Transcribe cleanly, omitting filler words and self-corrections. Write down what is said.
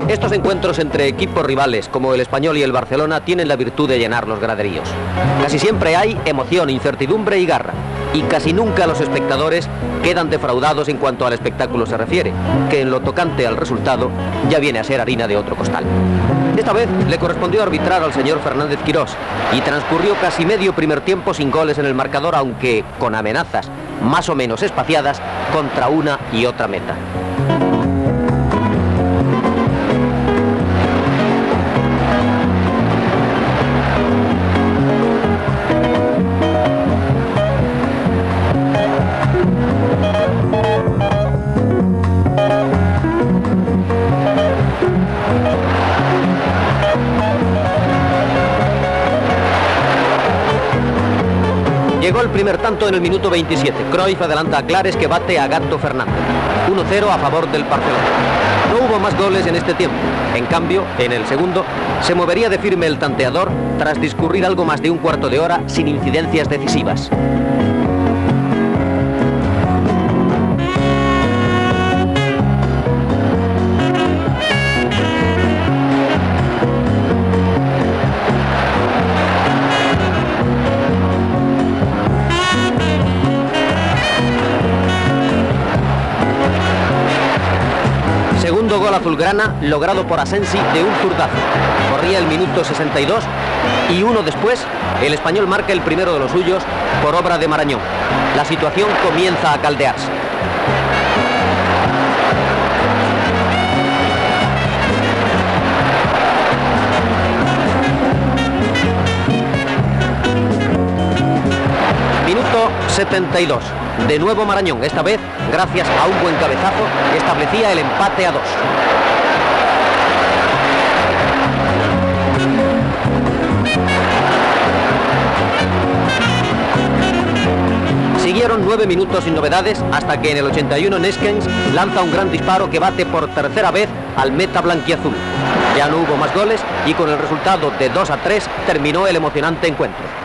Estos encuentros entre equipos rivales como el Español y el Barcelona tienen la virtud de llenar los graderíos. Casi siempre hay emoción, incertidumbre y garra. Y casi nunca los espectadores quedan defraudados en cuanto al espectáculo se refiere, que en lo tocante al resultado ya viene a ser harina de otro costal. Esta vez le correspondió arbitrar al señor Fernández Quirós y transcurrió casi medio primer tiempo sin goles en el marcador, aunque con amenazas más o menos espaciadas contra una y otra meta. Llegó el primer tanto en el minuto 27. Cruyff adelanta a Clares, que bate a Gato Fernández. 1-0 a favor del Barcelona. No hubo más goles en este tiempo. En cambio, en el segundo, se movería de firme el tanteador tras discurrir algo más de un cuarto de hora sin incidencias decisivas. Segundo gol azulgrana logrado por Asensi de un zurdazo. Corría el minuto 62 y uno después el Español marca el primero de los suyos por obra de Marañón. La situación comienza a caldearse. Minuto 72. De nuevo Marañón, esta vez gracias a un buen cabezazo, establecía el empate a 2. Siguieron 9 minutos sin novedades hasta que en el 81 Neskens lanza un gran disparo que bate por tercera vez al meta blanquiazul. Ya no hubo más goles y con el resultado de 2-3 terminó el emocionante encuentro.